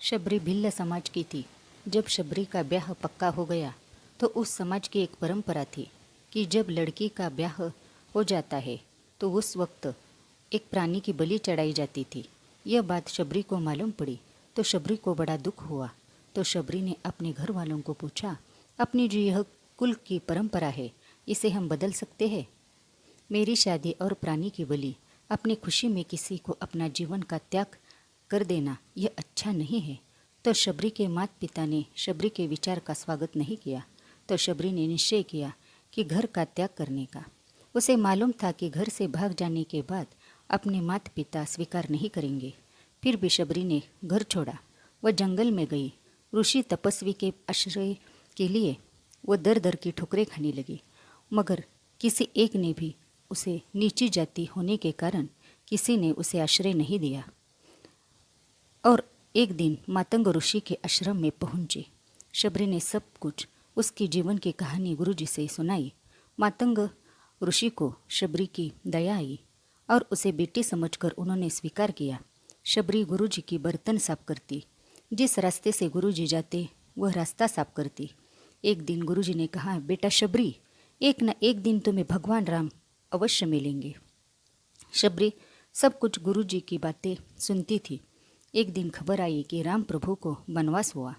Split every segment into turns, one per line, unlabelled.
शबरी भिल्ल समाज की थी। जब शबरी का ब्याह पक्का हो गया तो उस समाज की एक परंपरा थी कि जब लड़की का ब्याह हो जाता है तो उस वक्त एक प्राणी की बलि चढ़ाई जाती थी। यह बात शबरी को मालूम पड़ी तो शबरी को बड़ा दुख हुआ। तो शबरी ने अपने घर वालों को पूछा, अपनी जो यह कुल की परंपरा है इसे हम बदल सकते हैं? मेरी शादी और प्राणी की बलि, अपनी खुशी में किसी को अपना जीवन का त्याग कर देना, यह अच्छा नहीं है। तो शबरी के माता पिता ने शबरी के विचार का स्वागत नहीं किया। तो शबरी ने निश्चय किया कि घर का त्याग करने का। उसे मालूम था कि घर से भाग जाने के बाद अपने माता पिता स्वीकार नहीं करेंगे। फिर भी शबरी ने घर छोड़ा। वह जंगल में गई। ऋषि तपस्वी के आश्रय के लिए वह दर दर की ठोकरें खाने लगी, मगर किसी एक ने भी उसे नीची जाति होने के कारण किसी ने उसे आश्रय नहीं दिया। और एक दिन मातंग ऋषि के आश्रम में पहुंची। शबरी ने सब कुछ उसके जीवन की कहानी गुरुजी से सुनाई। मातंग ऋषि को शबरी की दया आई और उसे बेटी समझकर उन्होंने स्वीकार किया। शबरी गुरुजी की बर्तन साफ करती। जिस रास्ते से गुरुजी जाते वह रास्ता साफ करती। एक दिन गुरुजी ने कहा, बेटा शबरी, एक न एक दिन तुम्हें भगवान राम अवश्य मिलेंगे। शबरी सब कुछ गुरुजी की बातें सुनती थी। एक दिन खबर आई कि राम प्रभु को वनवास हुआ।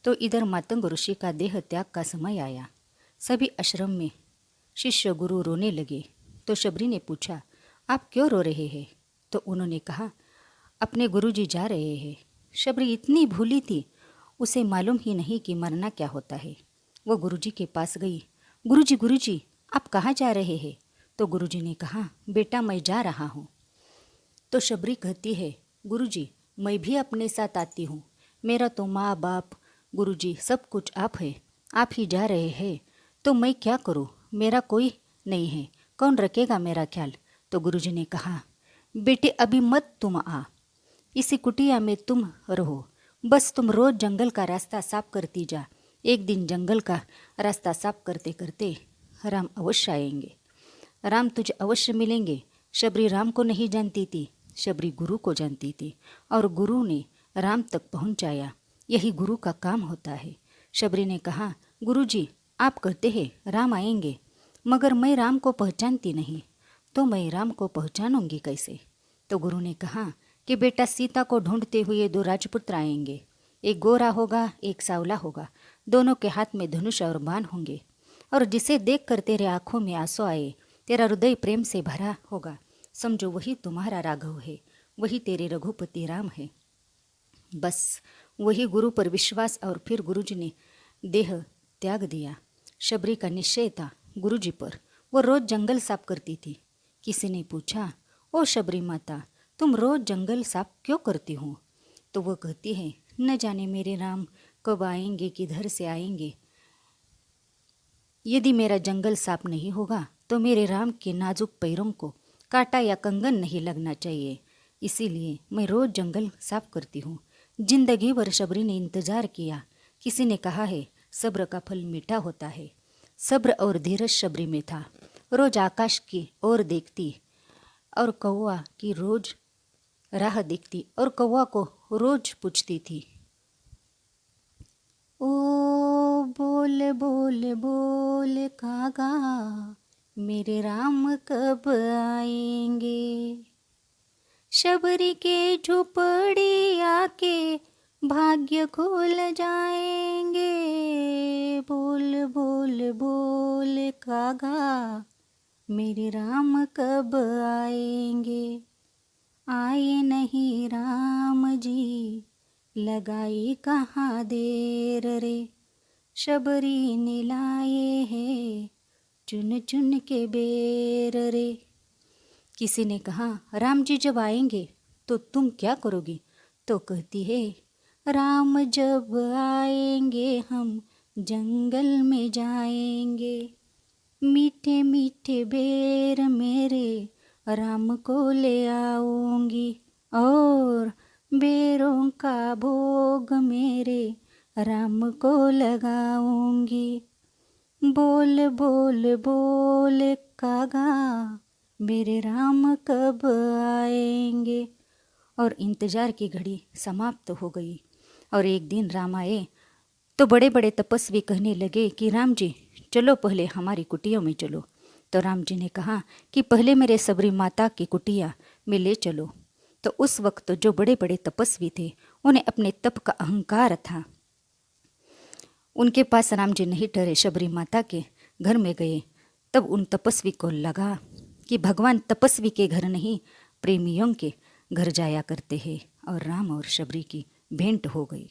तो इधर मातंग ऋषि का देह त्याग का समय आया। सभी आश्रम में शिष्य गुरु रोने लगे। तो शबरी ने पूछा, आप क्यों रो रहे हैं? तो उन्होंने कहा, अपने गुरुजी जा रहे हैं। शबरी इतनी भूली थी, उसे मालूम ही नहीं कि मरना क्या होता है। वो गुरुजी के पास गई। गुरुजी गुरुजी, आप कहाँ जा रहे हैं? तो गुरुजी ने कहा, बेटा मैं जा रहा हूँ। तो शबरी कहती है, गुरुजी मैं भी अपने साथ आती हूँ। मेरा तो माँ बाप गुरुजी सब कुछ आप है। आप ही जा रहे हैं तो मैं क्या करूँ? मेरा कोई नहीं है, कौन रखेगा मेरा ख्याल? तो गुरुजी ने कहा, बेटे अभी मत तुम आ, इसी कुटिया में तुम रहो। बस तुम रोज जंगल का रास्ता साफ करती जा। एक दिन जंगल का रास्ता साफ करते करते राम अवश्य आएंगे। राम तुझे अवश्य मिलेंगे। शबरी राम को नहीं जानती थी, शबरी गुरु को जानती थी और गुरु ने राम तक पहुंचाया। यही गुरु का काम होता है। शबरी ने कहा, गुरुजी आप कहते हैं राम आएंगे, मगर मैं राम को पहचानती नहीं, तो मैं राम को पहचानूंगी कैसे? तो गुरु ने कहा कि बेटा सीता को ढूंढते हुए दो राजपुत्र आएंगे। एक गोरा होगा, एक सावला होगा। दोनों के हाथ में धनुष और बाण होंगे। और जिसे देख कर तेरे आंखों में आंसू आए, तेरा हृदय प्रेम से भरा होगा, समझो वही तुम्हारा राघव है, वही तेरे रघुपति राम है। बस वही गुरु पर विश्वास। और फिर गुरुजी ने देह त्याग दिया। शबरी का निश्चय था गुरुजी पर। वो रोज जंगल साफ करती थी। किसी ने पूछा, ओ शबरी माता, तुम रोज जंगल साफ क्यों करती हो? तो वो कहती है, न जाने मेरे राम कब आएंगे, किधर से आएंगे। यदि मेरा जंगल साफ नहीं होगा तो मेरे राम के नाजुक पैरों को कांटा या कंगन नहीं लगना चाहिए। इसीलिए मैं रोज जंगल साफ करती हूँ। जिंदगी भर शबरी ने इंतजार किया। किसी ने कहा है सब्र का फल मीठा होता है। सब्र और धीरज शबरी में था। रोज आकाश की ओर देखती और कौवा की रोज राह देखती और कौवा को रोज पूछती थी, ओ बोल बोल बोल कागा, मेरे राम कब आएंगे? शबरी के झोपड़ी आके भाग्य खुल जाएंगे। बोल बोल बोल कागा, मेरे राम कब आएंगे? आए नहीं राम जी, लगाई कहाँ देर रे। शबरी ने लाए है चुन चुन के बेर रे। किसी ने कहा, राम जी जब आएंगे तो तुम क्या करोगी? तो कहती है, राम जब आएंगे हम जंगल में जाएंगे। मीठे मीठे बेर मेरे राम को ले आऊंगी और बेरों का भोग मेरे राम को लगाऊंगी। बोल बोल बोल कागा, मेरे राम कब आएंगे? और इंतजार की घड़ी समाप्त हो गई। और एक दिन राम आए तो बड़े बड़े तपस्वी कहने लगे कि राम जी चलो पहले हमारी कुटिया में चलो। तो राम जी ने कहा कि पहले मेरे सबरी माता की कुटिया में ले चलो। तो उस वक्त जो बड़े बड़े तपस्वी थे उन्हें अपने तप का अहंकार था, उनके पास राम जी नहीं ठहरे, शबरी माता के घर में गए। तब उन तपस्वी को लगा कि भगवान तपस्वी के घर नहीं प्रेमियों के घर जाया करते हैं, और राम और शबरी की भेंट हो गई।